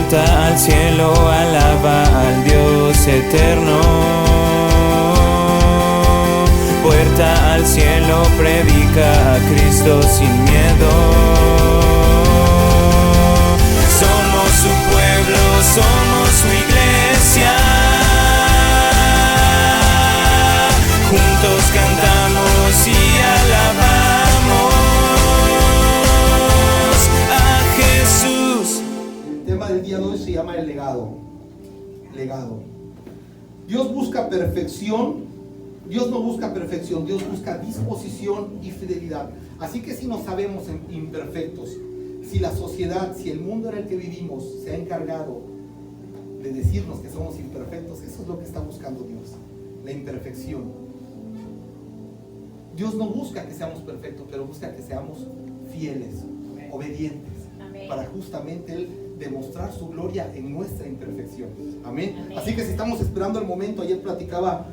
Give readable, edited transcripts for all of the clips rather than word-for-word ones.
Puerta al cielo, alaba al Dios eterno. Puerta al cielo, predica a Cristo sin miedo. Somos su pueblo, somos su iglesia. Juntos cantamos y alabamos a Jesús. El tema del día de hoy se llama el legado. Legado. Dios busca perfección. Dios no busca perfección, Dios busca disposición y fidelidad. Así que si nos sabemos imperfectos, si la sociedad, si el mundo en el que vivimos se ha encargado de decirnos que somos imperfectos, eso es lo que está buscando Dios, la imperfección. Dios no busca que seamos perfectos, pero busca que seamos fieles, obedientes, para justamente Él demostrar su gloria en nuestra imperfección. Amén. Así que si estamos esperando el momento, ayer platicaba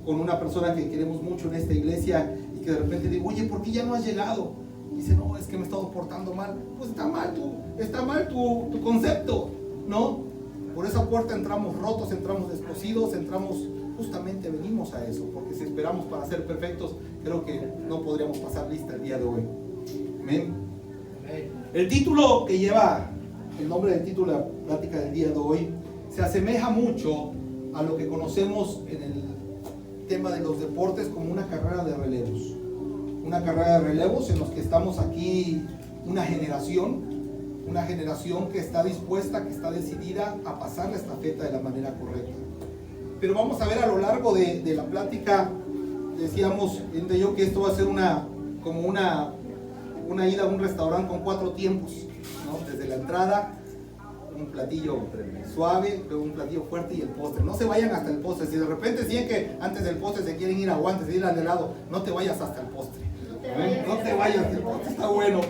con una persona que queremos mucho en esta iglesia y que de repente digo, oye, ¿por qué ya no has llegado? Dice, no, es que me he estado portando mal. Pues está mal tu concepto, ¿no? Por esa puerta entramos rotos, entramos descosidos, justamente venimos a eso, porque si esperamos para ser perfectos, creo que no podríamos pasar lista el día de hoy. Amén. El título que lleva, el nombre del título de la plática del día de hoy, se asemeja mucho a lo que conocemos en el tema de los deportes como una carrera de relevos. Una carrera de relevos en los que estamos aquí una generación que está dispuesta, que está decidida a pasar la estafeta de la manera correcta. Pero vamos a ver a lo largo de la plática, decíamos entre yo que esto va a ser una ida a un restaurante con 4 tiempos, ¿no? Desde la entrada, un platillo suave, luego un platillo fuerte y el postre. No se vayan hasta el postre. Si de repente sienten que antes del postre se quieren ir a antes de ir al helado, no te vayas hasta el postre. No te vayas, el postre está bueno.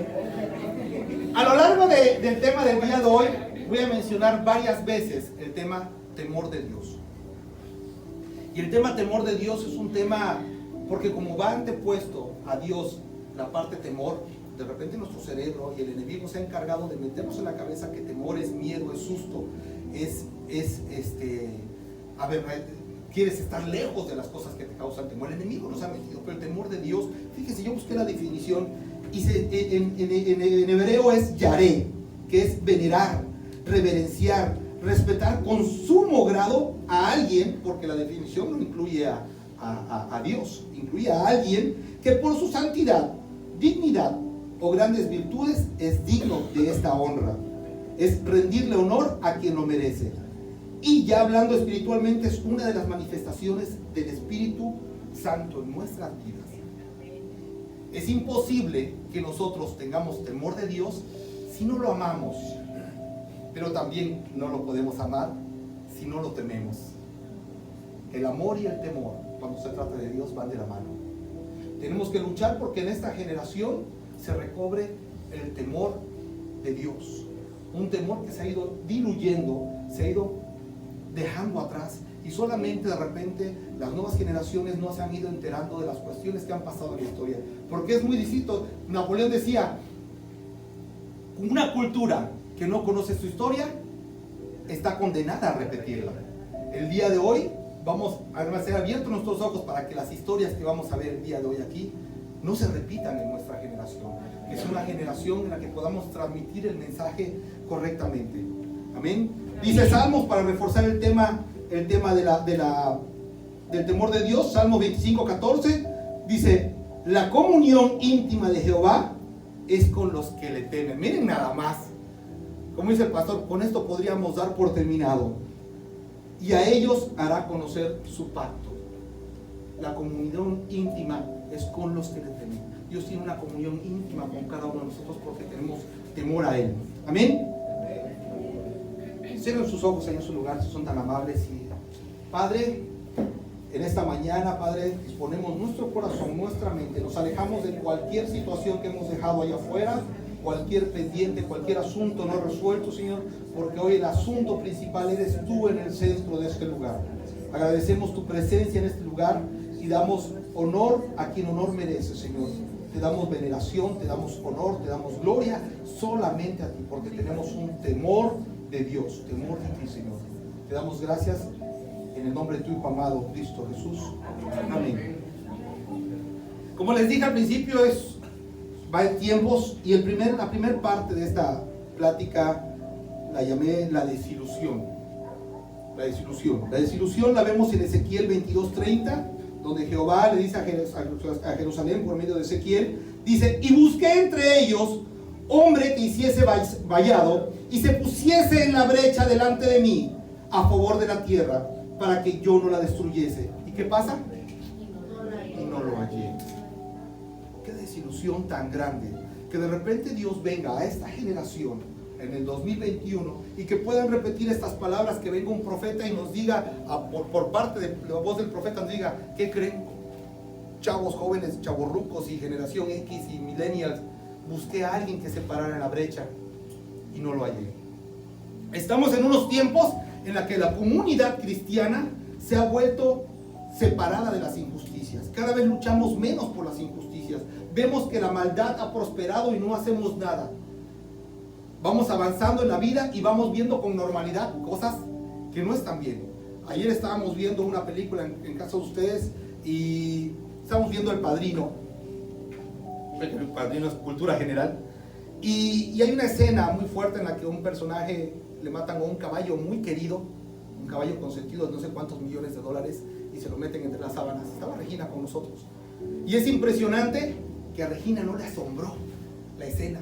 A lo largo del tema del día de hoy voy a mencionar varias veces el tema temor de Dios. Y el tema temor de Dios es un tema porque como va antepuesto a Dios la parte temor, de repente nuestro cerebro y el enemigo se ha encargado de meternos en la cabeza que temor es miedo, es susto, quieres estar lejos de las cosas que te causan temor. El enemigo nos ha metido, pero el temor de Dios, fíjese, yo busqué la definición y en hebreo es yaré, que es venerar, reverenciar, respetar con sumo grado a alguien, porque la definición no incluye a Dios, incluye a alguien que por su santidad, dignidad o grandes virtudes es digno de esta honra. Es rendirle honor a quien lo merece. Y ya hablando espiritualmente, es una de las manifestaciones del Espíritu Santo en nuestras vidas. Es imposible que nosotros tengamos temor de Dios si no lo amamos, pero también no lo podemos amar si no lo tememos. El amor y el temor, cuando se trata de Dios, van de la mano. Tenemos que luchar porque en esta generación se recobre el temor de Dios. Un temor que se ha ido diluyendo, se ha ido dejando atrás y solamente de repente las nuevas generaciones no se han ido enterando de las cuestiones que han pasado en la historia. Porque es muy distinto. Napoleón decía, una cultura que no conoce su historia está condenada a repetirla. El día de hoy vamos a ser abiertos nuestros ojos para que las historias que vamos a ver el día de hoy aquí no se repitan en nuestra generación, que es una generación en la que podamos transmitir el mensaje correctamente. Amén. Dice Salmos, para reforzar el tema del temor de Dios, Salmo 25:14, dice, la comunión íntima de Jehová es con los que le temen. Miren nada más, como dice el pastor, con esto podríamos dar por terminado. Y a ellos hará conocer su pacto. La comunión íntima es con los que le temen. Dios tiene una comunión íntima con cada uno de nosotros porque tenemos temor a Él. Amén. Cierren sus ojos ahí en su lugar, si son tan amables. Y Padre, en esta mañana, Padre, disponemos nuestro corazón, nuestra mente, nos alejamos de cualquier situación que hemos dejado allá afuera, cualquier pendiente, cualquier asunto no resuelto, Señor, porque hoy el asunto principal eres tú en el centro de este lugar. Agradecemos tu presencia en este lugar y damos honor a quien honor merece, Señor. Te damos veneración, te damos honor, te damos gloria solamente a ti, porque tenemos un temor de Dios, temor de ti, Señor. Te damos gracias en el nombre de tu Hijo amado, Cristo Jesús. Amén. Como les dije al principio, va en tiempos, y la primera parte de esta plática la llamé la desilusión. La desilusión. La desilusión la vemos en Ezequiel 22:30, donde Jehová le dice a Jerusalén por medio de Ezequiel, dice: y busqué entre ellos hombre que hiciese vallado y se pusiese en la brecha delante de mí a favor de la tierra, para que yo no la destruyese. ¿Y qué pasa? Y no lo hallé. Qué desilusión tan grande, que de repente Dios venga a esta generación en el 2021 y que puedan repetir estas palabras, que venga un profeta y nos diga, por parte de la voz del profeta, nos diga: ¿qué creen? Chavos jóvenes, chavorrucos y generación X y millennials, busqué a alguien que se parara en la brecha y no lo hallé. Estamos en unos tiempos en la que la comunidad cristiana se ha vuelto separada de las injusticias. Cada vez luchamos menos por las injusticias. Vemos que la maldad ha prosperado y no hacemos nada. Vamos avanzando en la vida y vamos viendo con normalidad cosas que no están bien. Ayer estábamos viendo una película en casa de ustedes y estábamos viendo El Padrino. El Padrino es cultura general. Y hay una escena muy fuerte en la que un personaje le matan a un caballo muy querido, un caballo consentido de no sé cuántos millones de dólares, y se lo meten entre las sábanas. Estaba Regina con nosotros. Y es impresionante que a Regina no le asombró la escena.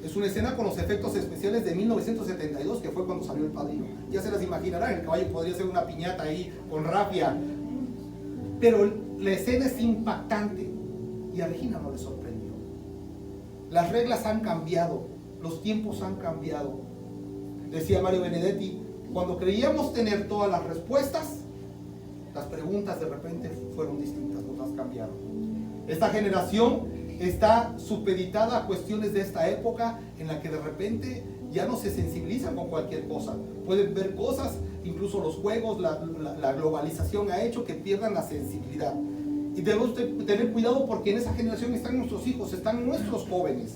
Es una escena con los efectos especiales de 1972, que fue cuando salió El Padrino. Ya se las imaginarán, el caballo podría ser una piñata ahí con rafia. Pero la escena es impactante y a Regina no le sorprendió. Las reglas han cambiado, los tiempos han cambiado. Decía Mario Benedetti: cuando creíamos tener todas las respuestas, las preguntas de repente fueron distintas, nos las cambiaron. Esta generación está supeditada a cuestiones de esta época en la que de repente ya no se sensibilizan con cualquier cosa. Pueden ver cosas, incluso los juegos, la globalización ha hecho que pierdan la sensibilidad. Y debemos tener cuidado, porque en esa generación están nuestros hijos, están nuestros jóvenes,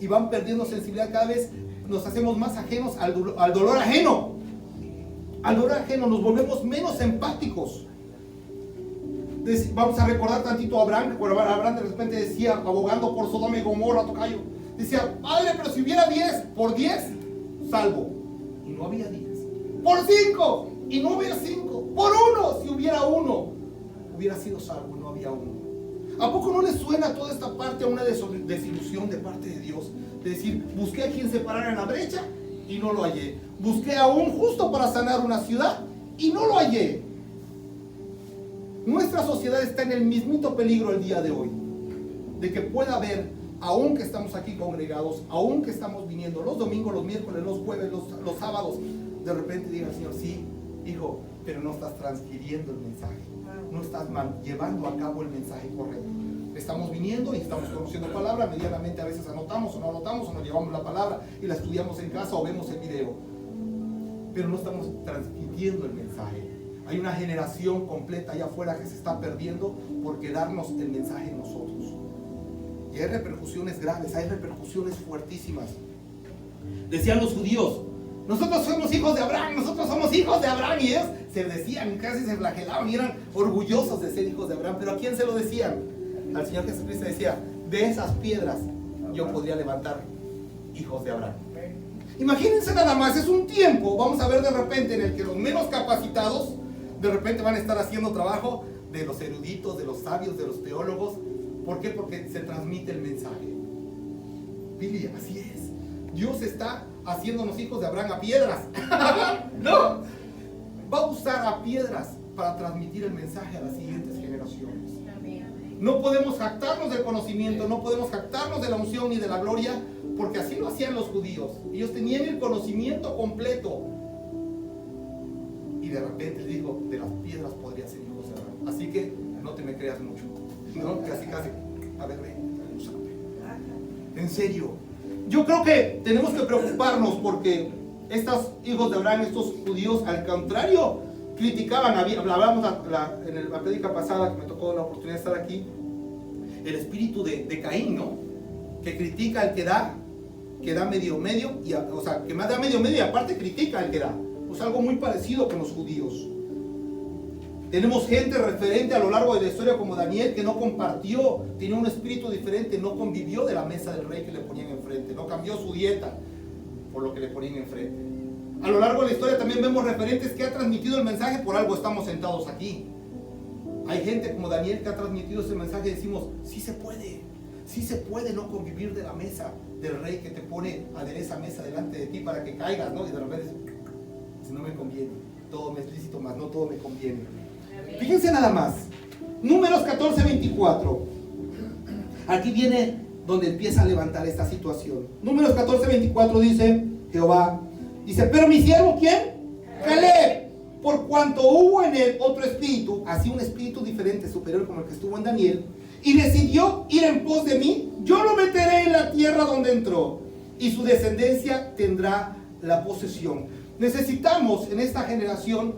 y van perdiendo sensibilidad. Cada vez nos hacemos más ajenos al dolor ajeno. Al dolor ajeno nos volvemos menos empáticos. Vamos a recordar tantito a Abraham, cuando Abraham de repente decía, abogando por Sodoma y Gomorra, tocayo, decía: padre, pero si hubiera 10, por 10, salvo. Y no había 10. Por 5, y no hubiera 5. Por 1, si hubiera 1, hubiera sido salvo, y no había 1. ¿A poco no le suena toda esta parte a una desilusión de parte de Dios? De decir: busqué a quien se parara en la brecha y no lo hallé. Busqué a un justo para sanar una ciudad y no lo hallé. Nuestra sociedad está en el mismito peligro el día de hoy, de que pueda haber, aun que estamos aquí congregados, aun que estamos viniendo los domingos, los miércoles, los jueves, los sábados, de repente diga el Señor: sí, hijo, pero no estás transfiriendo el mensaje, no estás llevando a cabo el mensaje correcto. Estamos viniendo y estamos conociendo palabra, medianamente a veces anotamos o no anotamos, o nos llevamos la palabra y la estudiamos en casa o vemos el video, pero no estamos transmitiendo el mensaje. Hay una generación completa allá afuera que se está perdiendo por quedarnos el mensaje en nosotros. Y hay repercusiones graves, hay repercusiones fuertísimas. Decían los judíos: nosotros somos hijos de Abraham, nosotros somos hijos de Abraham. Y ellos se decían, casi se flagelaban y eran orgullosos de ser hijos de Abraham. Pero ¿a quién se lo decían? Al Señor Jesucristo. Decía: de esas piedras yo podría levantar hijos de Abraham. Imagínense nada más, es un tiempo, vamos a ver de repente, en el que los menos capacitados de repente van a estar haciendo trabajo de los eruditos, de los sabios, de los teólogos. ¿Por qué? Porque se transmite el mensaje. Billy, así es. Dios está haciéndonos hijos de Abraham a piedras. No, va a usar a piedras para transmitir el mensaje a las siguientes generaciones. No podemos jactarnos del conocimiento, no podemos jactarnos de la unción ni de la gloria, porque así lo hacían los judíos. Ellos tenían el conocimiento completo. Y de repente dijo: de las piedras podría ser hijos de Abraham. Así que no te me creas mucho, ¿no? Casi. A ver, ven. En serio. Yo creo que tenemos que preocuparnos, porque estos hijos de Abraham, estos judíos, al contrario, criticaban. Hablábamos en la prédica pasada, que me tocó la oportunidad de estar aquí, el espíritu de Caín, ¿no? Que critica al que da que da medio, o sea, que más da medio y aparte critica al que da. Pues algo muy parecido con los judíos. Tenemos gente referente a lo largo de la historia como Daniel, que no compartió, tenía un espíritu diferente, no convivió de la mesa del rey que le ponían enfrente, no cambió su dieta por lo que le ponían enfrente. A lo largo de la historia también vemos referentes que ha transmitido el mensaje, por algo estamos sentados aquí. Hay gente como Daniel que ha transmitido ese mensaje y decimos, sí se puede no convivir de la mesa del rey que te pone adereza mesa delante de ti para que caigas, ¿no? Y de repente si no me conviene, todo me es lícito, más no todo me conviene. Fíjense nada más, Números 14:24. Aquí viene donde empieza a levantar esta situación. Números 14:24 dice Jehová, dice, pero mi siervo, ¿quién? Caleb, por cuanto hubo en él otro espíritu, así un espíritu diferente, superior como el que estuvo en Daniel, y decidió ir en pos de mí, yo lo meteré en la tierra donde entró, y su descendencia tendrá la posesión. Necesitamos en esta generación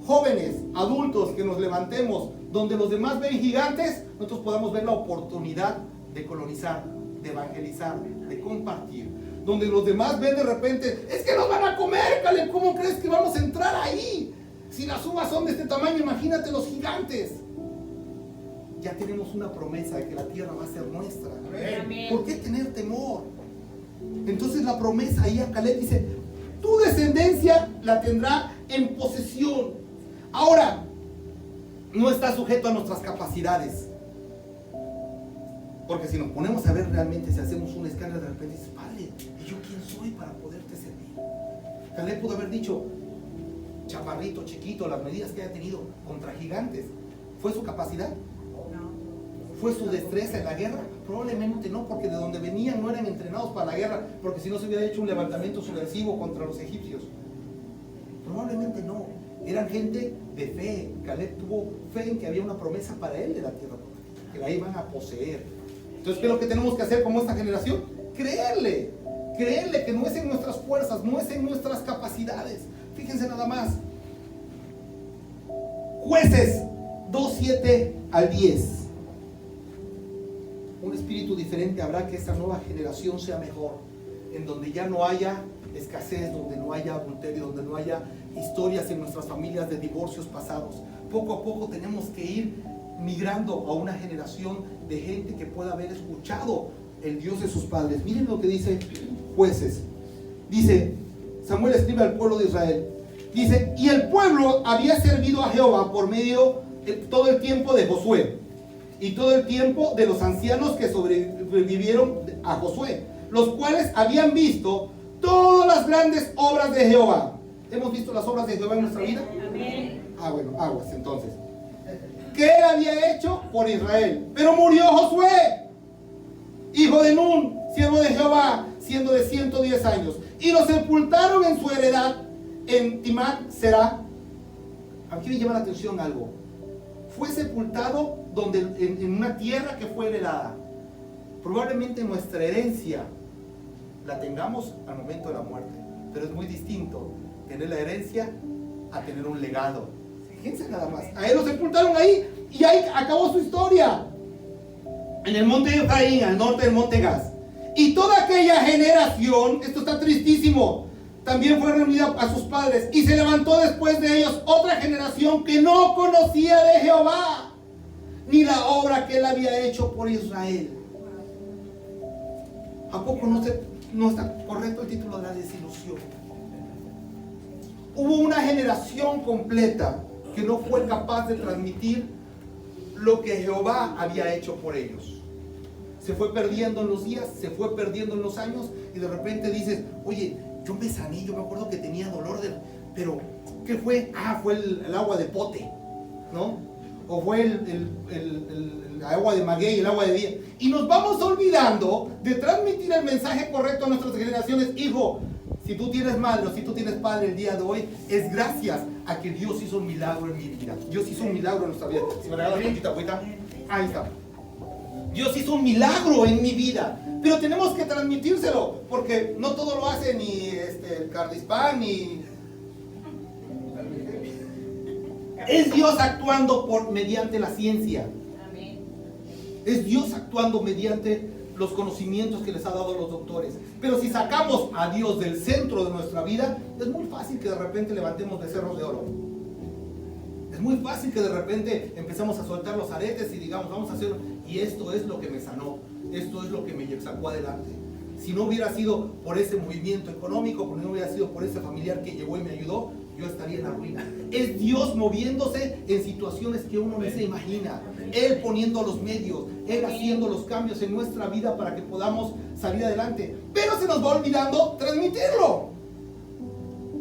jóvenes, adultos, que nos levantemos donde los demás ven gigantes, nosotros podamos ver la oportunidad de colonizar, de evangelizar, de compartir. Donde los demás ven de repente, es que nos van a comer, Caleb, ¿cómo crees que vamos a entrar ahí? Si las uvas son de este tamaño, imagínate los gigantes. Ya tenemos una promesa de que la tierra va a ser nuestra. Amén. ¿Por qué tener temor? Entonces la promesa ahí a Caleb dice, tu descendencia la tendrá en posesión. Ahora, no está sujeto a nuestras capacidades. Porque si nos ponemos a ver realmente, si hacemos un escándalo, de repente dices, Padre, ¿y yo quién soy para poderte servir? Caleb pudo haber dicho, chaparrito, chiquito, las medidas que haya tenido contra gigantes. ¿Fue su capacidad? ¿Fue su destreza en la guerra? Probablemente no, porque de donde venían no eran entrenados para la guerra, porque si no se hubiera hecho un levantamiento subversivo contra los egipcios. Probablemente no. Eran gente de fe. Caleb tuvo fe en que había una promesa para él de la tierra, que la iban a poseer. Entonces, ¿qué es lo que tenemos que hacer como esta generación? Creerle que no es en nuestras fuerzas, no es en nuestras capacidades. Fíjense nada más. Jueces 2:7 al 10. Un espíritu diferente habrá que esta nueva generación sea mejor, en donde ya no haya escasez, donde no haya adulterio, donde no haya historias en nuestras familias de divorcios pasados. Poco a poco tenemos que ir migrando a una generación de gente que pueda haber escuchado el Dios de sus padres. Miren lo que dice Jueces. Dice, Samuel escribe al pueblo de Israel. Dice, y el pueblo había servido a Jehová por medio todo el tiempo de Josué y todo el tiempo de los ancianos que sobrevivieron a Josué, los cuales habían visto todas las grandes obras de Jehová. ¿Hemos visto las obras de Jehová en nuestra vida? Amén. Bueno, aguas entonces. ¿Qué él había hecho por Israel? Pero murió Josué, hijo de Nun, siervo de Jehová, siendo de 110 años. Y lo sepultaron en su heredad en Timat Será. Aquí me llama la atención algo. Fue sepultado en una tierra que fue heredada. Probablemente nuestra herencia la tengamos al momento de la muerte, pero es muy distinto tener la herencia a tener un legado. Fíjense nada más, a él lo sepultaron ahí y ahí acabó su historia, en el monte Efraín, al norte del monte Gaz. Y toda aquella generación, esto está tristísimo, también fue reunida a sus padres, y se levantó después de ellos otra generación que no conocía de Jehová, ni la obra que él había hecho por Israel. ¿A poco no está correcto el título de la desilusión? Hubo una generación completa que no fue capaz de transmitir lo que Jehová había hecho por ellos. Se fue perdiendo en los días, se fue perdiendo en los años, y de repente dices, oye, yo me sané, yo me acuerdo que tenía dolor pero ¿qué fue? Fue el agua de pote, ¿no? O fue el agua de maguey, el agua de día. Y nos vamos olvidando de transmitir el mensaje correcto a nuestras generaciones. Hijo, si tú tienes madre o si tú tienes padre el día de hoy, es gracias a que Dios hizo un milagro en mi vida. Dios hizo un milagro en nuestra vida. Si me regalas un poquito agüita, ahí está. Dios hizo un milagro en mi vida, pero tenemos que transmitírselo, porque no todo lo hace ni el Cardispan, ni... Es Dios actuando mediante la ciencia. Amén. Es Dios actuando mediante los conocimientos que les ha dado los doctores. Pero si sacamos a Dios del centro de nuestra vida, es muy fácil que de repente levantemos becerros de oro. Es muy fácil que de repente empezamos a soltar los aretes y digamos, vamos a hacerlo. Y esto es lo que me sanó, esto es lo que me sacó adelante. Si no hubiera sido por ese movimiento económico, si no hubiera sido por ese familiar que llegó y me ayudó, yo estaría en la ruina. Es Dios moviéndose en situaciones que uno no se imagina. Él poniendo los medios, Él haciendo los cambios en nuestra vida para que podamos salir adelante. Pero se nos va olvidando transmitirlo.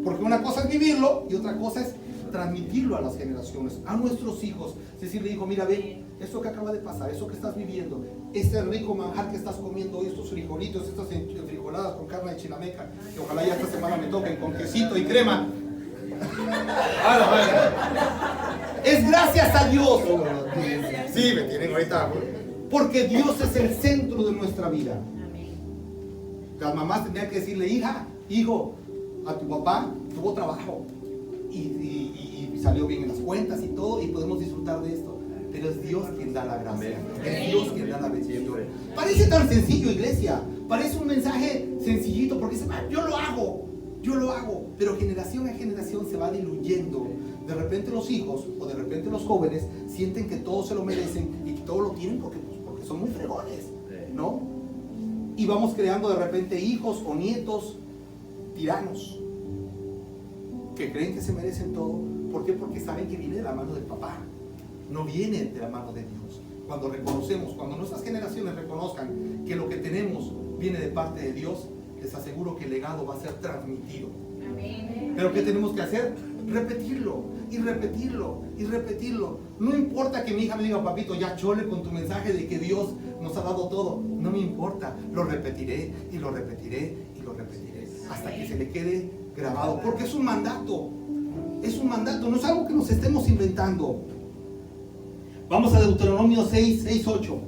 Porque una cosa es vivirlo y otra cosa es transmitirlo a las generaciones, a nuestros hijos. Decirle, hijo, mira, ve, esto que acaba de pasar, eso que estás viviendo, este rico manjar que estás comiendo hoy, estos frijolitos, estas frijoladas con carne de chinameca, que ojalá ya esta semana me toquen con quesito y crema. Es gracias a Dios. Sí, me tienen ahorita. Porque Dios es el centro de nuestra vida. Las mamás tendrían que decirle, hija, hijo, a tu papá tuvo trabajo y salió bien en las cuentas y todo, y podemos disfrutar de esto. Pero es Dios quien da la gracia, es Dios quien da la bendición. Parece tan sencillo, iglesia, parece un mensaje sencillito, porque dice, yo lo hago, pero generación a generación se va diluyendo. De repente los hijos o de repente los jóvenes sienten que todos se lo merecen y que todo lo tienen porque son muy fregones, ¿no? Y vamos creando de repente hijos o nietos tiranos que creen que se merecen todo. ¿Por qué? Porque saben que viene de la mano del papá, no viene de la mano de Dios. Cuando reconocemos, cuando nuestras generaciones reconozcan que lo que tenemos viene de parte de Dios, les aseguro que el legado va a ser transmitido. Amén. Pero ¿qué tenemos que hacer? Repetirlo y repetirlo y repetirlo. No importa que mi hija me diga, papito, ya chole con tu mensaje de que Dios nos ha dado todo. No me importa, lo repetiré y lo repetiré y lo repetiré hasta que se le quede grabado, porque es un mandato. Es un mandato, no es algo que nos estemos inventando. Vamos a Deuteronomio 6:8.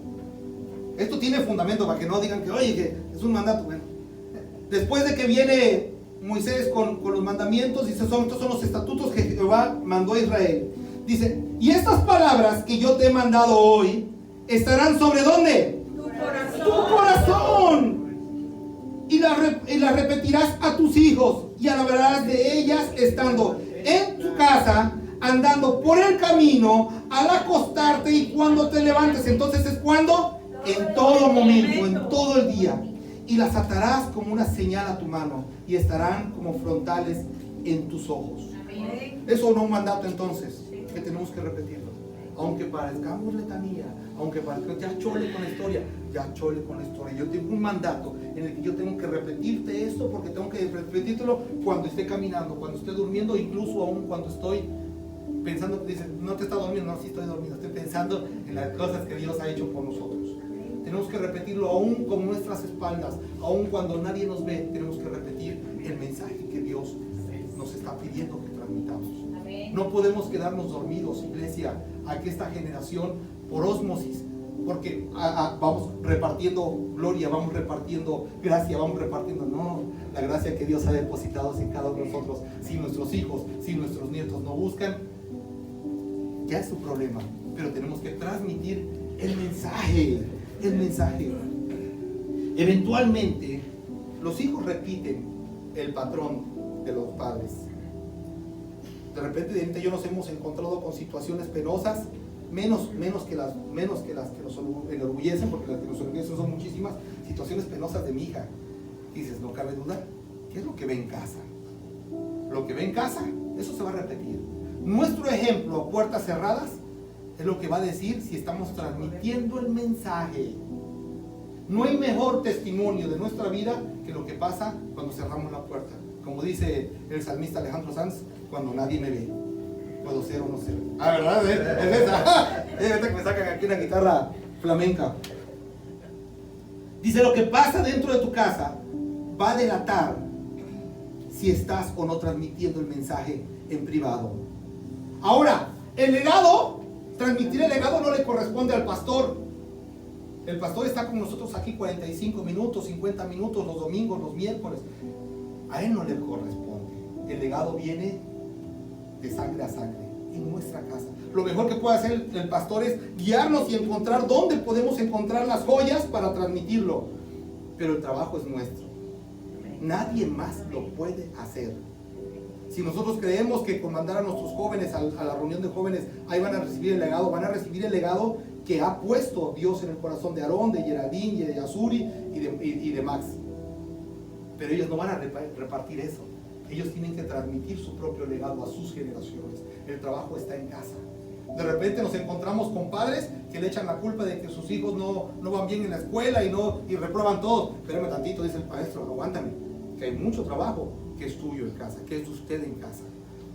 Esto tiene fundamento para que no digan que, oye, que es un mandato. Bueno, después de que viene Moisés con los mandamientos, dice, estos son los estatutos que Jehová mandó a Israel. Dice, y estas palabras que yo te he mandado hoy estarán sobre ¿dónde? Tu corazón. Y las repetirás a tus hijos y hablarás de ellas estando en tu casa, andando por el camino, al acostarte y cuando te levantes. Entonces es cuando, en todo momento, en todo el día. Y las atarás como una señal a tu mano y estarán como frontales en tus ojos. Eso no es un mandato entonces, que tenemos que repetirlo. Aunque parezcamos letanía, aunque parezcamos, ya chole con la historia, ya chole con la historia. Yo tengo un mandato en el que yo tengo que repetirte esto, porque tengo que repetírtelo cuando esté caminando, cuando esté durmiendo, incluso aún cuando estoy pensando, que dicen, no te está durmiendo, no, sí estoy dormido, estoy pensando en las cosas que Dios ha hecho por nosotros. Tenemos que repetirlo aún con nuestras espaldas, aún cuando nadie nos ve, tenemos que repetir el mensaje que Dios nos está pidiendo que transmitamos. Amén. No podemos quedarnos dormidos, iglesia, a que esta generación, por ósmosis, porque vamos repartiendo gloria, vamos repartiendo gracia, vamos repartiendo, no, la gracia que Dios ha depositado en cada uno de nosotros. Si nuestros hijos, si nuestros nietos no buscan, ya es su problema, pero tenemos que transmitir el mensaje. Eventualmente los hijos repiten el patrón de los padres. De repente ya nos hemos encontrado con situaciones penosas, menos que las que nos enorgullecen, porque las que nos enorgullecen son muchísimas situaciones penosas de mi hija. Y dices, no cabe duda, ¿qué es lo que ve en casa? Lo que ve en casa, eso se va a repetir. Nuestro ejemplo a puertas cerradas es lo que va a decir si estamos transmitiendo el mensaje. No hay mejor testimonio de nuestra vida que lo que pasa cuando cerramos la puerta. Como dice el salmista Alejandro Sanz, cuando nadie me ve, puedo ser o no ser. Ah, ¿verdad? Es esa. Es esta que me sacan aquí una guitarra flamenca. Dice, lo que pasa dentro de tu casa va a delatar si estás o no transmitiendo el mensaje en privado. Ahora, el legado, transmitir el legado no le corresponde al pastor. El pastor está con nosotros aquí 45 minutos, 50 minutos, los domingos, los miércoles. A él no le corresponde. El legado viene de sangre a sangre. en nuestra casa. Lo mejor que puede hacer el pastor es guiarnos y encontrar dónde podemos encontrar las joyas para transmitirlo. Pero el trabajo es nuestro. Nadie más lo puede hacer. Si nosotros creemos que con mandar a nuestros jóvenes a la reunión de jóvenes, ahí van a recibir el legado, van a recibir el legado que ha puesto Dios en el corazón de Aarón, de Geraldine, de Yasuri y de Max. Pero ellos no van a repartir eso. Ellos tienen que transmitir su propio legado a sus generaciones. El trabajo está en casa. De repente nos encontramos con padres que le echan la culpa de que sus hijos no van bien en la escuela y reprueban todo. Espérame tantito, dice el maestro, aguántame, que hay mucho trabajo que es tuyo en casa, que es de usted en casa.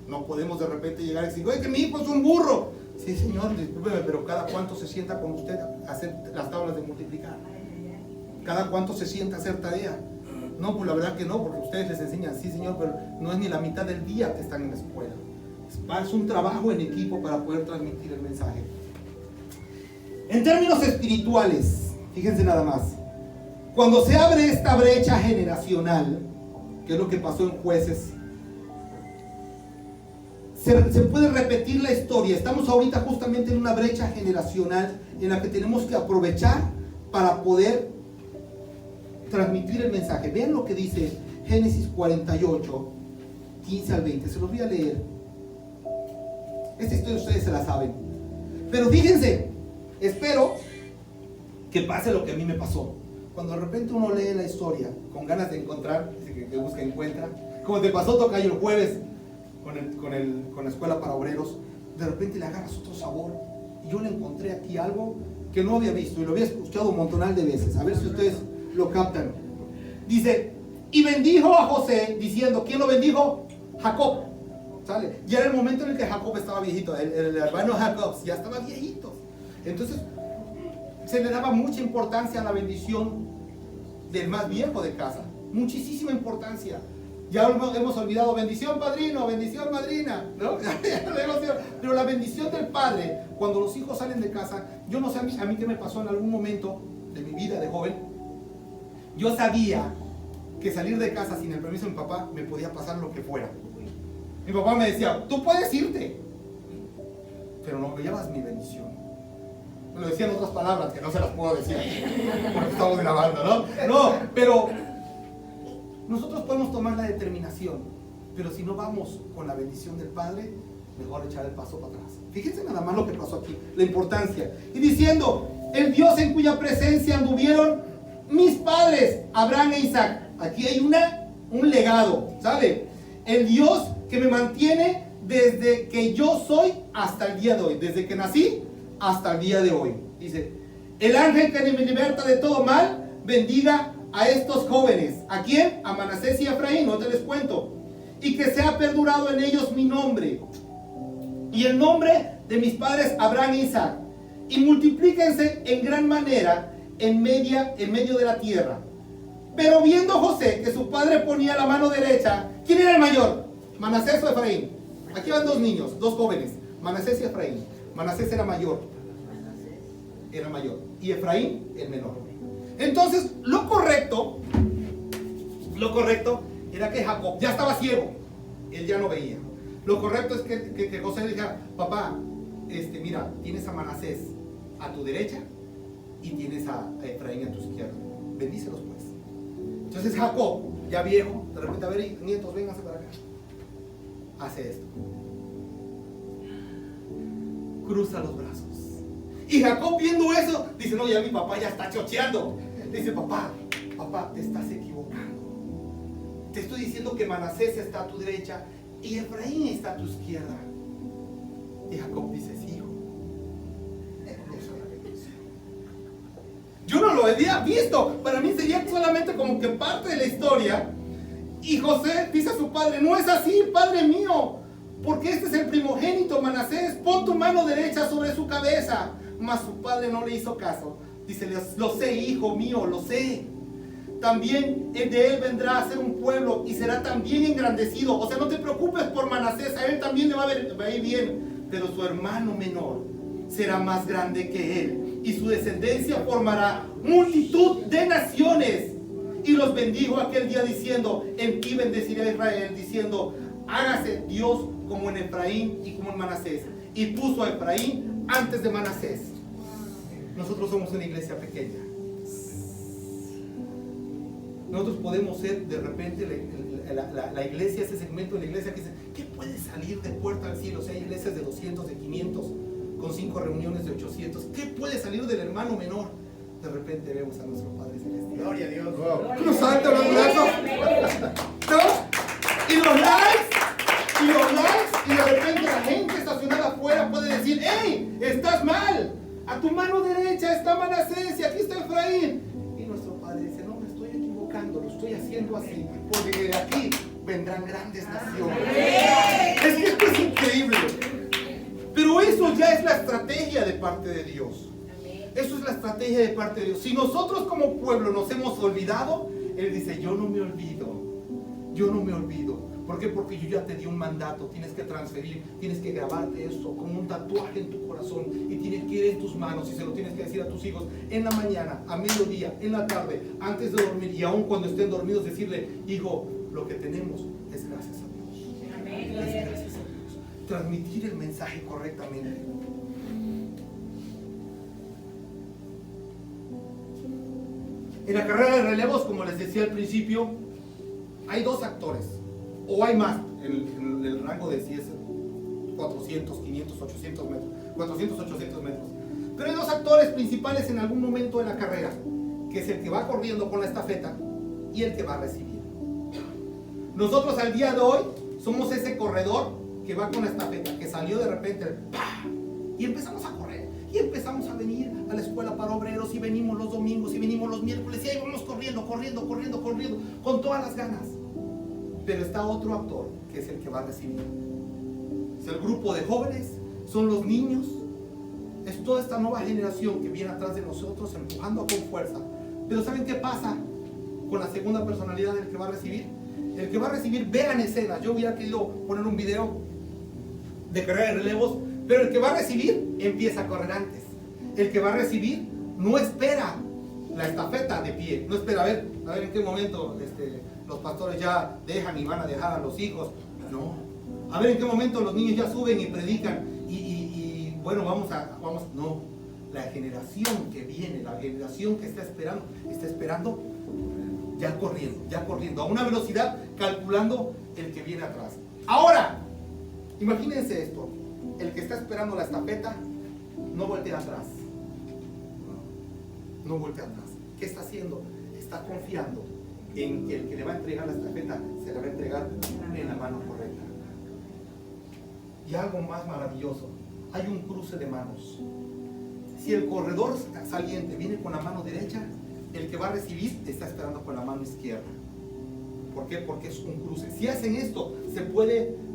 No podemos de repente llegar y decir, oye, que mi hijo es un burro. Sí, señor, discúlpeme, pero ¿cada cuánto se sienta con usted a hacer las tablas de multiplicar? ¿Cada cuánto se sienta a hacer tarea? No, pues la verdad que no, porque ustedes les enseñan, sí, señor, pero no es ni la mitad del día que están en la escuela. Es un trabajo en equipo para poder transmitir el mensaje. En términos espirituales, fíjense nada más, cuando se abre esta brecha generacional, que es lo que pasó en Jueces, se puede repetir la historia. Estamos ahorita justamente en una brecha generacional en la que tenemos que aprovechar para poder transmitir el mensaje. Vean lo que dice Génesis 48, 15 al 20. Se los voy a leer. Esta historia ustedes se la saben. Pero fíjense, espero que pase lo que a mí me pasó. Cuando de repente uno lee la historia con ganas de encontrar, que busca encuentra, como te pasó, Tocayo, el jueves con la escuela para obreros, de repente le agarras otro sabor. Y yo le encontré aquí algo que no había visto y lo había escuchado un montonal de veces. A ver si ustedes lo captan. Dice, y bendijo a José diciendo, ¿quién lo bendijo? Jacob. ¿Sale? Ya era el momento en el que Jacob estaba viejito, el hermano Jacob ya estaba viejito. Entonces se le daba mucha importancia a la bendición del más viejo de casa, muchísima importancia. Ya hemos olvidado bendición padrino, bendición madrina, ¿no? Pero la bendición del padre, cuando los hijos salen de casa, yo no sé a mí qué me pasó en algún momento de mi vida de joven. Yo sabía que salir de casa sin el permiso de mi papá me podía pasar lo que fuera. Mi papá me decía, tú puedes irte, pero no me llevas mi bendición. Me lo decía en otras palabras que no se las puedo decir porque estamos grabando, ¿no? No, pero nosotros podemos tomar la determinación, pero si no vamos con la bendición del Padre, mejor echar el paso para atrás. Fíjense nada más lo que pasó aquí, la importancia. Y diciendo, el Dios en cuya presencia anduvieron mis padres, Abraham e Isaac. Aquí hay un legado, ¿sabe? El Dios que me mantiene desde que yo soy hasta el día de hoy, desde que nací hasta el día de hoy. Dice, el ángel que me liberta de todo mal, bendiga a estos jóvenes. ¿A quién? A Manasés y a Efraín, no te les cuento. Y que sea perdurado en ellos mi nombre y el nombre de mis padres Abraham e Isaac, y multiplíquense en gran manera en medio de la tierra. Pero viendo José que su padre ponía la mano derecha, ¿quién era el mayor? ¿Manasés o Efraín? Aquí van dos niños, dos jóvenes, Manasés y Efraín. Manasés era mayor, y Efraín el menor. Entonces lo correcto era que Jacob ya estaba ciego, él ya no veía. Lo correcto es que José le dijera, papá, mira, tienes a Manasés a tu derecha y tienes a Efraín a tu izquierda, bendícelos pues. Entonces Jacob, ya viejo, de repente, a ver, nietos, vénganse para acá, hace esto, cruza los brazos. Y Jacob, viendo eso, dice, no, ya mi papá ya está chocheando. Dice, papá, te estás equivocando. Te estoy diciendo que Manasés está a tu derecha y Efraín está a tu izquierda. Y Jacob dice, sí, hijo. Yo no lo había visto. Para mí sería solamente como que parte de la historia. Y José dice a su padre, no es así, padre mío, porque este es el primogénito Manasés, pon tu mano derecha sobre su cabeza. Mas su padre no le hizo caso. Dice, lo sé, hijo mío, lo sé. También de él vendrá a ser un pueblo y será también engrandecido. O sea, no te preocupes por Manasés, a él también le va a ir bien. Pero su hermano menor será más grande que él, y su descendencia formará multitud de naciones. Y los bendijo aquel día diciendo, en ti bendeciré a Israel, diciendo, hágase Dios como en Efraín y como en Manasés. Y puso a Efraín antes de Manasés. Nosotros somos una iglesia pequeña. Nosotros podemos ser de repente la iglesia, ese segmento de la iglesia que dice, ¿qué puede salir de puerta al cielo? O sea, hay iglesias de 200, de 500, con 5 reuniones de 800. ¿Qué puede salir del hermano menor? De repente vemos a nuestro Padre Celestial. Gloria a Dios. Nos saltan los brazos. ¿No? Y los likes. Y de repente la gente estacionada afuera puede decir, ¡hey! ¡Estás mal! A tu mano derecha está Manasés y aquí está Efraín. Y nuestro Padre dice, no, me estoy equivocando, lo estoy haciendo así, porque de aquí vendrán grandes naciones. Es que esto es increíble. Pero eso ya es la estrategia de parte de Dios. Eso es la estrategia de parte de Dios. Si nosotros como pueblo nos hemos olvidado, Él dice, yo no me olvido. Yo no me olvido. ¿Por qué? Porque yo ya te di un mandato. Tienes que transferir, tienes que grabarte eso como un tatuaje en tu corazón y tiene que ir en tus manos y se lo tienes que decir a tus hijos en la mañana, a mediodía, en la tarde, antes de dormir y aún cuando estén dormidos decirle, hijo, lo que tenemos es gracias a Dios. Es gracias a Dios. Transmitir el mensaje correctamente. En la carrera de relevos, como les decía al principio, hay 2 actores, o hay más, en el rango de si es 400, 500, 800 metros, 400, 800 metros. Pero hay 2 actores principales en algún momento de la carrera, que es el que va corriendo con la estafeta y el que va a recibir. Nosotros al día de hoy somos ese corredor que va con la estafeta, que salió de repente, ¡pah! Y empezamos a correr. Y empezamos a venir a la escuela para obreros y venimos los domingos y venimos los miércoles y ahí vamos corriendo, con todas las ganas. Pero está otro actor que es el que va a recibir. Es el grupo de jóvenes, son los niños, es toda esta nueva generación que viene atrás de nosotros empujando con fuerza. Pero ¿saben qué pasa con la segunda personalidad del que va a recibir? El que va a recibir, vean escenas. Yo hubiera querido poner un video de carrera de relevos, pero el que va a recibir empieza a correr antes. El que va a recibir no espera la estafeta de pie, no espera a ver en qué momento los pastores ya dejan y van a dejar a los hijos. No, a ver en qué momento los niños ya suben y predican y bueno, vamos, no, la generación que viene, la generación que está esperando ya corriendo a una velocidad, calculando el que viene atrás. Ahora, imagínense esto. El que está esperando la estafeta no voltea atrás. No voltea atrás. ¿Qué está haciendo? Está confiando en que el que le va a entregar la estafeta se la va a entregar en la mano correcta. Y algo más maravilloso, hay un cruce de manos. Si el corredor saliente viene con la mano derecha, el que va a recibir está esperando con la mano izquierda. ¿Por qué? Porque es un cruce. Si hacen esto, se puede...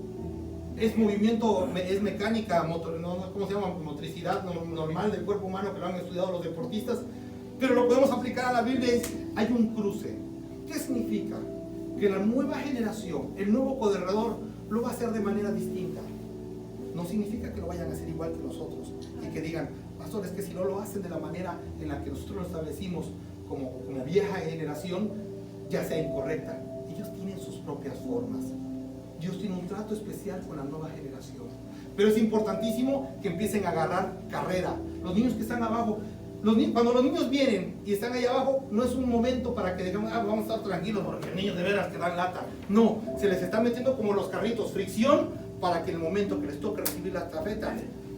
Es movimiento, es mecánica, ¿cómo se llama? Motricidad normal del cuerpo humano que lo han estudiado los deportistas, pero lo podemos aplicar a la Biblia. Hay un cruce. ¿Qué significa? Que la nueva generación, el nuevo corredor, lo va a hacer de manera distinta. No significa que lo vayan a hacer igual que nosotros y que digan, pastor, es que si no lo hacen de la manera en la que nosotros lo establecimos como vieja generación, ya sea incorrecta. Ellos tienen sus propias formas. Dios tiene un trato especial con la nueva generación. Pero es importantísimo que empiecen a agarrar carrera. Los niños que están abajo, cuando los niños vienen y están ahí abajo, no es un momento para que digamos, vamos a estar tranquilos porque los niños de veras que dan lata. No, se les está metiendo como los carritos, fricción, para que en el momento que les toque recibir la estafeta,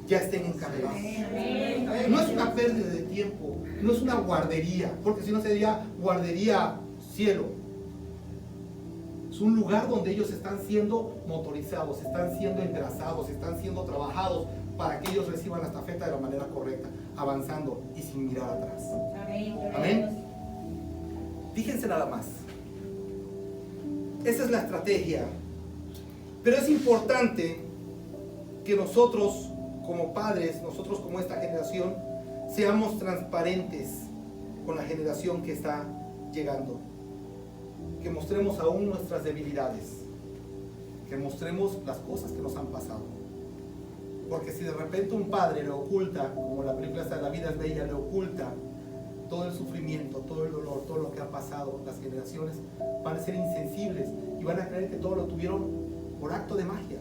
ya estén encargados. No es una pérdida de tiempo, no es una guardería, porque si no sería guardería cielo. Es un lugar donde ellos están siendo motorizados, están siendo engrasados, están siendo trabajados para que ellos reciban la estafeta de la manera correcta, avanzando y sin mirar atrás. Amén. Fíjense nada más. Esa es la estrategia. Pero es importante que nosotros como padres, nosotros como esta generación, seamos transparentes con la generación que está llegando. Que mostremos aún nuestras debilidades, que mostremos las cosas que nos han pasado. Porque si de repente un padre le oculta, como la película esta de La vida es bella, le oculta todo el sufrimiento, todo el dolor, todo lo que ha pasado, las generaciones van a ser insensibles y van a creer que todo lo tuvieron por acto de magia.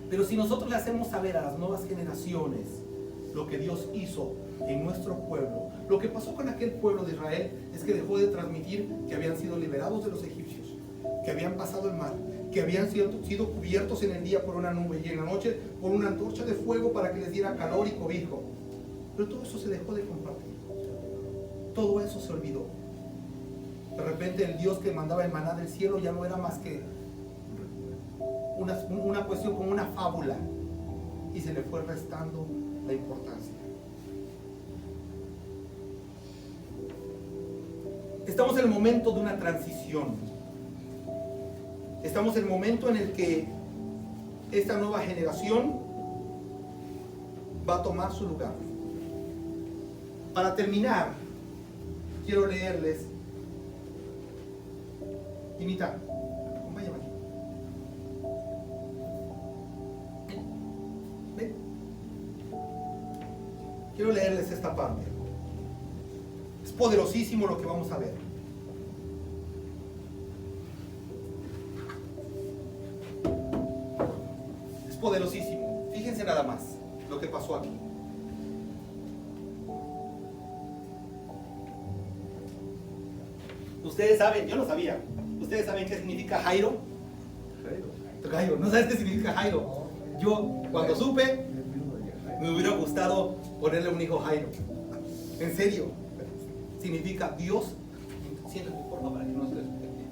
Pero si nosotros le hacemos saber a las nuevas generaciones lo que Dios hizo en nuestro pueblo, lo que pasó con aquel pueblo de Israel es que dejó de transmitir que habían sido liberados de los egipcios, que habían pasado el mar, que habían sido cubiertos en el día por una nube y en la noche por una antorcha de fuego para que les diera calor y cobijo. Pero todo eso se dejó de compartir. Todo eso se olvidó. De repente el Dios que mandaba el maná del cielo ya no era más que una cuestión como una fábula, y se le fue restando la importancia. Estamos en el momento de una transición. Estamos en el momento en el que esta nueva generación va a tomar su lugar. Para terminar, quiero leerles. Imita, acompáñame aquí. Ven. Quiero leerles esta parte. Es poderosísimo lo que vamos a ver. Es poderosísimo. Fíjense nada más lo que pasó aquí. Ustedes saben, yo no sabía. ¿Ustedes saben qué significa Jairo? Jairo, ¿no sabes qué significa Jairo? Yo, cuando supe, me hubiera gustado ponerle un hijo Jairo. En serio. Significa Dios. Siéntate, por favor, para que no se despegue.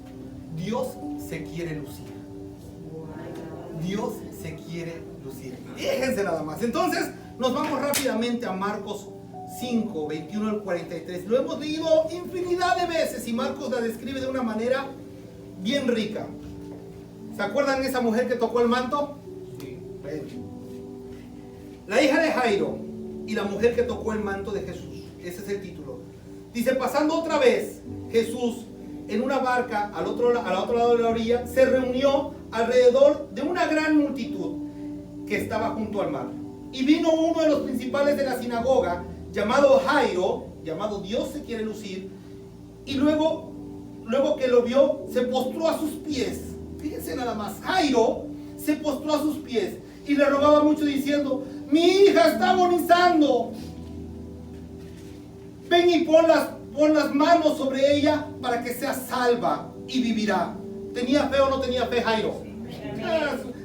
Dios se quiere lucir. Dios se quiere lucir. Fíjense nada más. Entonces, nos vamos rápidamente a Marcos 5, 21 al 43. Lo hemos leído infinidad de veces y Marcos la describe de una manera bien rica. ¿Se acuerdan de esa mujer que tocó el manto? Sí. La hija de Jairo y la mujer que tocó el manto de Jesús. Ese es el título. Dice, pasando otra vez Jesús en una barca al otro lado de la orilla, se reunió alrededor de una gran multitud que estaba junto al mar. Y vino uno de los principales de la sinagoga, llamado Jairo, llamado Dios se quiere lucir, y luego que lo vio, se postró a sus pies. Fíjense nada más, Jairo se postró a sus pies y le rogaba mucho diciendo, mi hija está agonizando, ven y pon las manos sobre ella para que sea salva y vivirá. ¿Tenía fe o no tenía fe Jairo?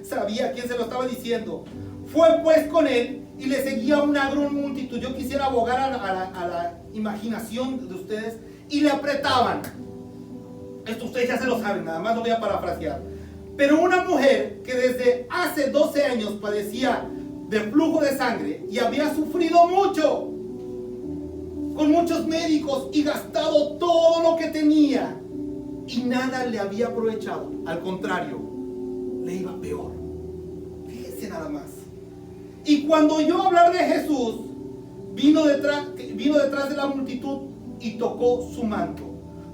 Sabía quién se lo estaba diciendo. Fue pues con él y le seguía una gran multitud. Yo quisiera abogar a la imaginación de ustedes, y le apretaban. Esto ustedes ya se lo saben, nada más lo voy a parafrasear. Pero una mujer que desde hace 12 años padecía de flujo de sangre y había sufrido mucho con muchos médicos y gastado todo lo que tenía y nada le había aprovechado, al contrario, le iba peor. Fíjense nada más. Y cuando oyó hablar de Jesús, vino detrás de la multitud y tocó su manto,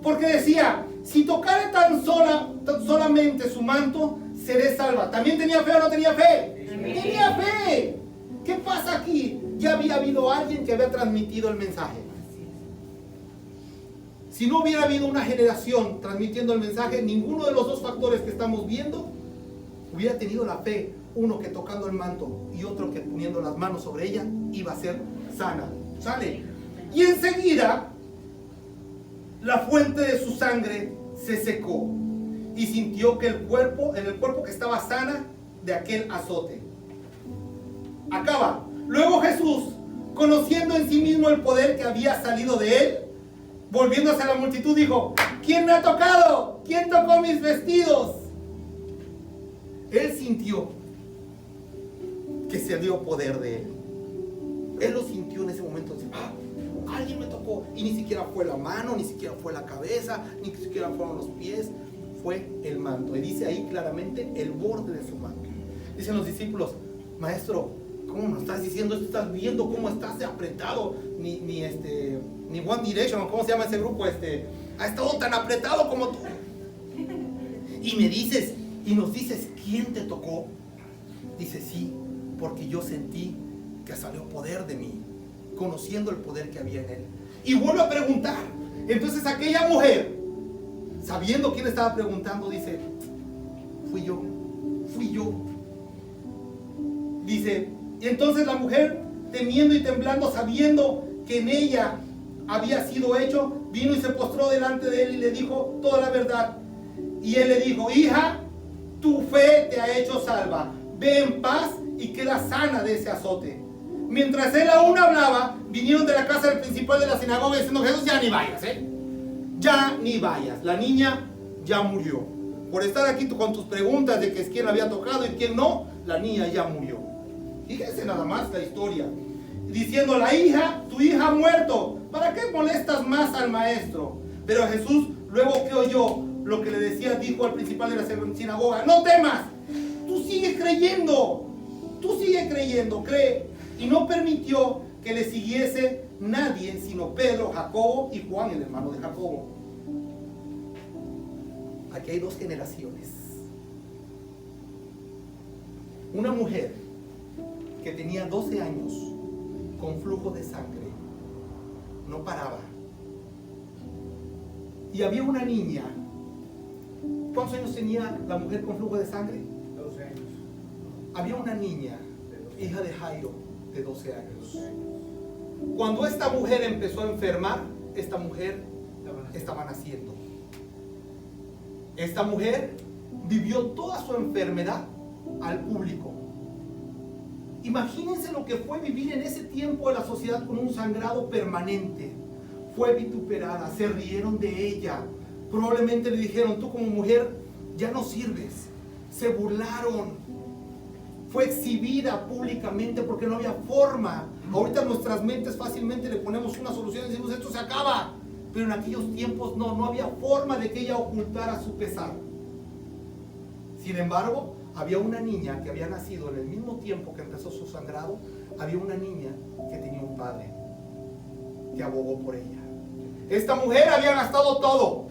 porque decía, si tocare tan solamente su manto, seré salva. ¿También tenía fe o no tenía fe? Tenía fe. ¿Qué pasa aquí? Ya había habido alguien que había transmitido el mensaje. Si no hubiera habido una generación transmitiendo el mensaje, ninguno de los dos factores que estamos viendo hubiera tenido la fe. Uno que tocando el manto y otro que poniendo las manos sobre ella iba a ser sana. ¿Sale? Y enseguida la fuente de su sangre se secó y sintió que en el cuerpo que estaba sana de aquel azote. Acaba. Luego Jesús, conociendo en sí mismo el poder que había salido de él, volviéndose a la multitud, dijo, ¿quién me ha tocado? ¿Quién tocó mis vestidos? Él sintió que se dio poder de él. Él lo sintió en ese momento. Alguien me tocó. Y ni siquiera fue la mano, ni siquiera fue la cabeza, ni siquiera fueron los pies. Fue el manto. Y dice ahí claramente el borde de su manto. Dicen los discípulos, maestro, ¿cómo nos estás diciendo esto? ¿Estás viendo cómo estás de apretado? Ni One Direction, ¿cómo se llama ese grupo? Ha estado tan apretado como tú. Y nos dices, ¿quién te tocó? Dice, sí, porque yo sentí que salió poder de mí, conociendo el poder que había en él. Y vuelve a preguntar. Entonces aquella mujer, sabiendo quién estaba preguntando, dice, fui yo. Dice, entonces la mujer, temiendo y temblando, sabiendo que en ella había sido hecho, vino y se postró delante de él y le dijo toda la verdad. Y él le dijo, hija, tu fe te ha hecho salva, ve en paz y queda sana de ese azote. Mientras él aún hablaba, vinieron de la casa del principal de la sinagoga diciendo, Jesús, ya ni vayas, ya ni vayas, la niña ya murió. Por estar aquí con tus preguntas de que es quién había tocado y quién no, la niña ya murió. Fíjense nada más la historia. Diciendo, la hija, tu hija ha muerto, ¿para qué molestas más al maestro? Pero Jesús, luego que oyó lo que le decía, dijo al principal de la sinagoga, no temas, tú sigue creyendo, cree. Y no permitió que le siguiese nadie, sino Pedro, Jacobo y Juan, el hermano de Jacobo. Aquí hay dos generaciones. Una mujer que tenía 12 años con flujo de sangre, no paraba. Y había una niña. ¿Cuántos años tenía la mujer con flujo de sangre? 12 años. Había una niña, hija de Jairo, de 12 años. Cuando esta mujer empezó a enfermar, esta mujer estaba naciendo. Esta mujer vivió toda su enfermedad al público. Imagínense lo que fue vivir en ese tiempo de la sociedad con un sangrado permanente. Fue vituperada, se rieron de ella. Probablemente le dijeron, tú como mujer ya no sirves. Se burlaron. Fue exhibida públicamente porque no había forma. Ahorita en nuestras mentes fácilmente le ponemos una solución y decimos, esto se acaba. Pero en aquellos tiempos no había forma de que ella ocultara su pesar. Sin embargo, había una niña que había nacido en el mismo tiempo que empezó su sangrado. Había una niña que tenía un padre que abogó por ella. Esta mujer había gastado todo.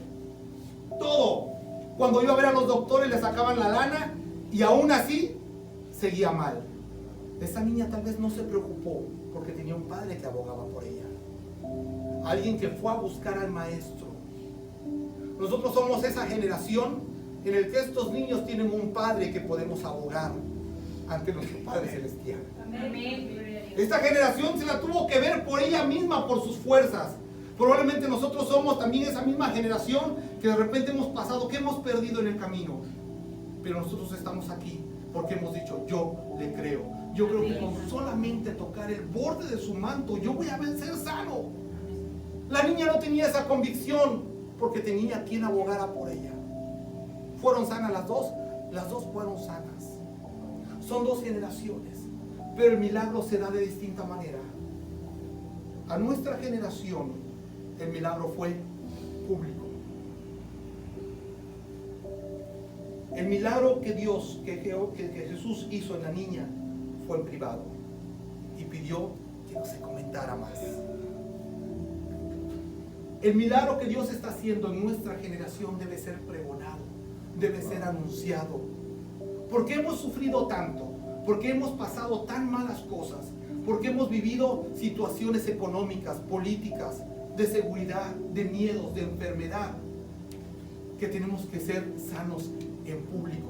Cuando iba a ver a los doctores le sacaban la lana y aún así seguía mal. Esta niña tal vez no se preocupó porque tenía un padre que abogaba por ella. Alguien que fue a buscar al maestro. Nosotros somos esa generación en el que estos niños tienen un padre que podemos abogar ante nuestro Padre Celestial. Esta generación se la tuvo que ver por ella misma, por sus fuerzas. Probablemente nosotros somos también esa misma generación que de repente hemos pasado, que hemos perdido en el camino. Pero nosotros estamos aquí porque hemos dicho, yo le creo. Yo creo que con solamente tocar el borde de su manto, yo voy a ser sano. La niña no tenía esa convicción porque tenía quien abogara por ella. ¿Fueron sanas las dos? Las dos fueron sanas. Son dos generaciones, pero el milagro se da de distinta manera. A nuestra generación, el milagro fue público. El milagro que Jesús hizo en la niña fue en privado y pidió que no se comentara más. El milagro que Dios está haciendo en nuestra generación debe ser pregonado, debe ser anunciado. Porque hemos sufrido tanto, porque hemos pasado tan malas cosas, porque hemos vivido situaciones económicas, políticas, de seguridad, de miedos, de enfermedad, que tenemos que ser sanos en público.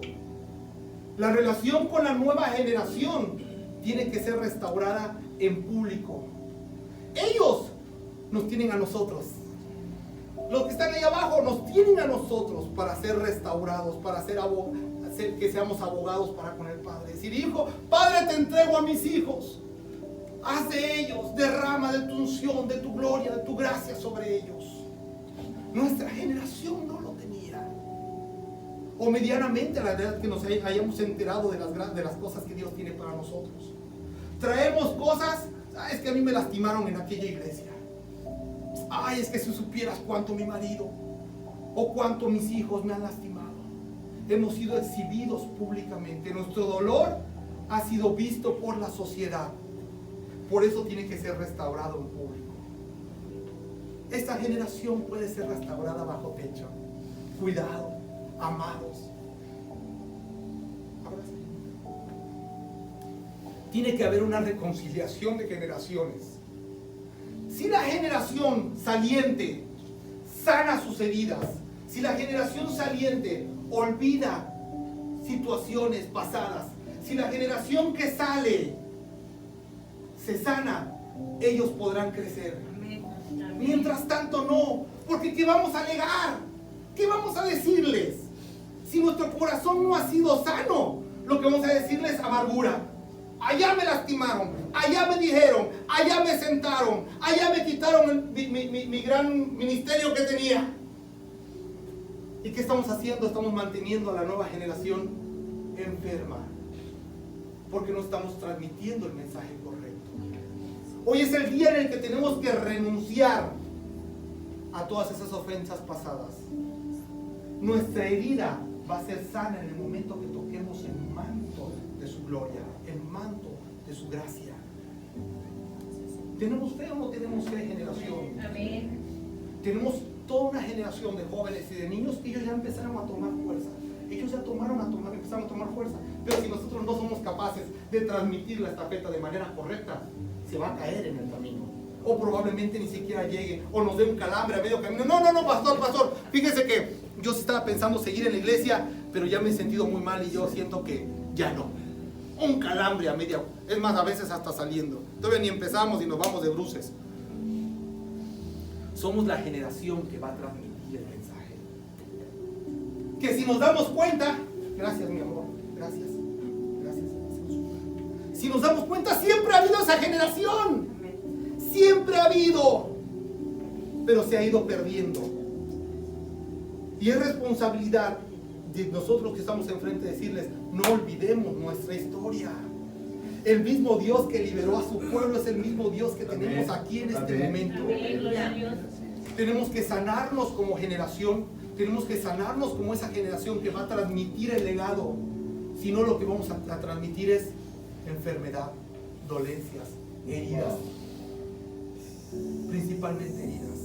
La relación con la nueva generación tiene que ser restaurada en público. Ellos nos tienen a nosotros. Los que están ahí abajo nos tienen a nosotros para ser restaurados, para hacer que seamos abogados para con el Padre. Decir, hijo, Padre, te entrego a mis hijos. Haz de ellos, derrama de tu unción, de tu gloria, de tu gracia sobre ellos. Nuestra generación no lo tenía. O medianamente a la edad que nos hayamos enterado de las cosas que Dios tiene para nosotros. Traemos cosas, es que a mí me lastimaron en aquella iglesia. Ay, es que si supieras cuánto mi marido o cuánto mis hijos me han lastimado. Hemos sido exhibidos públicamente. Nuestro dolor ha sido visto por la sociedad. Por eso tiene que ser restaurado en público. Esta generación puede ser restaurada bajo techo. Cuidado, amados. Ahora sí. Tiene que haber una reconciliación de generaciones. Si la generación saliente sana sus heridas, si la generación saliente olvida situaciones pasadas, si la generación que sale se sana, ellos podrán crecer. Mientras tanto no, porque ¿qué vamos a alegar? ¿Qué vamos a decirles? Si nuestro corazón no ha sido sano, lo que vamos a decirles es amargura. Allá me lastimaron, allá me dijeron, allá me sentaron, allá me quitaron mi gran ministerio que tenía. ¿Y qué estamos haciendo? Estamos manteniendo a la nueva generación enferma, porque no estamos transmitiendo el mensaje correcto. Hoy es el día en el que tenemos que renunciar a todas esas ofensas pasadas. Nuestra herida va a ser sana en el momento que toquemos el manto de su gloria, el manto de su gracia. ¿Tenemos fe o no tenemos fe, generación? Amén. Tenemos toda una generación de jóvenes y de niños que ellos ya empezaron a tomar fuerza. Ellos ya empezaron a tomar fuerza. Pero si nosotros no somos capaces de transmitir la estafeta de manera correcta, se va a caer en el camino. O probablemente ni siquiera llegue, o nos dé un calambre a medio camino. No, pastor, fíjese que yo estaba pensando seguir en la iglesia, pero ya me he sentido muy mal y yo siento que ya no. Un calambre a media, es más, a veces hasta saliendo. Todavía ni empezamos y nos vamos de bruces. Somos la generación que va a transmitir el mensaje. Que si nos damos cuenta, gracias mi amor, gracias. Si nos damos cuenta, siempre ha habido esa generación. Siempre ha habido, pero se ha ido perdiendo. Y es responsabilidad de nosotros que estamos enfrente decirles, no olvidemos nuestra historia. El mismo Dios que liberó a su pueblo es el mismo Dios que tenemos aquí en este momento. Tenemos que sanarnos como generación, tenemos que sanarnos como esa generación que va a transmitir el legado. Si no, lo que vamos a transmitir es enfermedad, dolencias, heridas, principalmente heridas.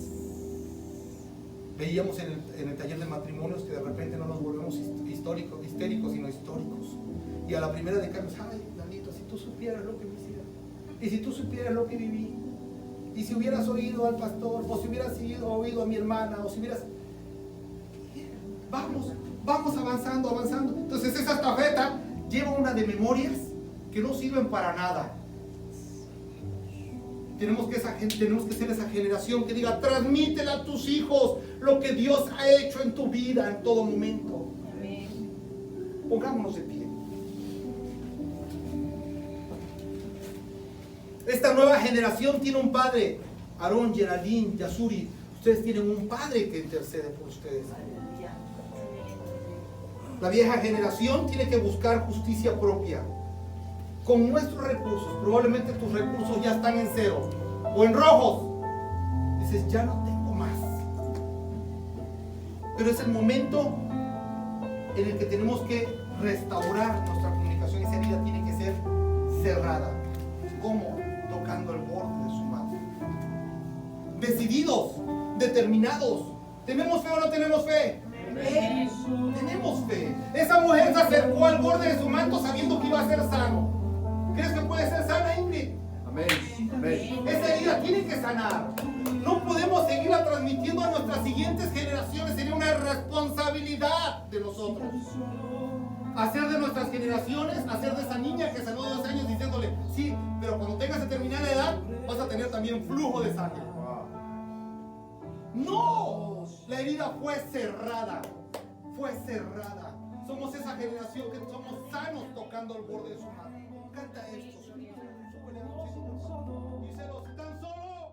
Veíamos en el taller de matrimonios que de repente no nos volvemos histéricos, sino históricos. Y a la primera de cambio, ay, Danito, si tú supieras lo que me hicieron, y si tú supieras lo que viví, y si hubieras oído al pastor, o si hubieras oído a mi hermana, o si hubieras... Vamos avanzando. Entonces esa estafeta lleva una de memorias que no sirven para nada. Tenemos que ser esa generación que diga, transmítela a tus hijos lo que Dios ha hecho en tu vida en todo momento. Amén. Pongámonos de pie. Esta nueva generación tiene un padre, Aarón, Geraldine, Yasuri. Ustedes tienen un padre que intercede por ustedes. La vieja generación tiene que buscar justicia propia. Con nuestros recursos, probablemente tus recursos ya están en cero o en rojos. Dices, ya no tengo más. Pero es el momento en el que tenemos que restaurar nuestra comunicación. Esa herida tiene que ser cerrada. ¿Cómo? Tocando el borde de su mano. Decididos, determinados. ¿Tenemos fe o no tenemos fe? Tenemos fe. Esa mujer se acercó al borde de su manto sabiendo que iba a ser sano. ¿Crees que puede ser sana, Ingrid? Amén. Esa herida tiene que sanar. No podemos seguirla transmitiendo a nuestras siguientes generaciones. Sería una responsabilidad de nosotros. Hacer de nuestras generaciones, hacer de esa niña que sanó de 2 años diciéndole, sí, pero cuando tengas determinada edad vas a tener también flujo de sangre. No, la herida fue cerrada. Somos esa generación que somos sanos tocando el borde de su mano. Canta esto, díselo, tan solo.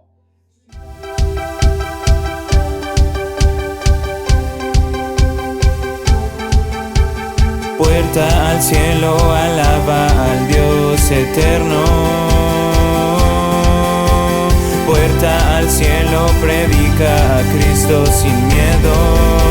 Puerta al cielo, alaba al Dios eterno. Puerta al cielo, predica a Cristo sin miedo.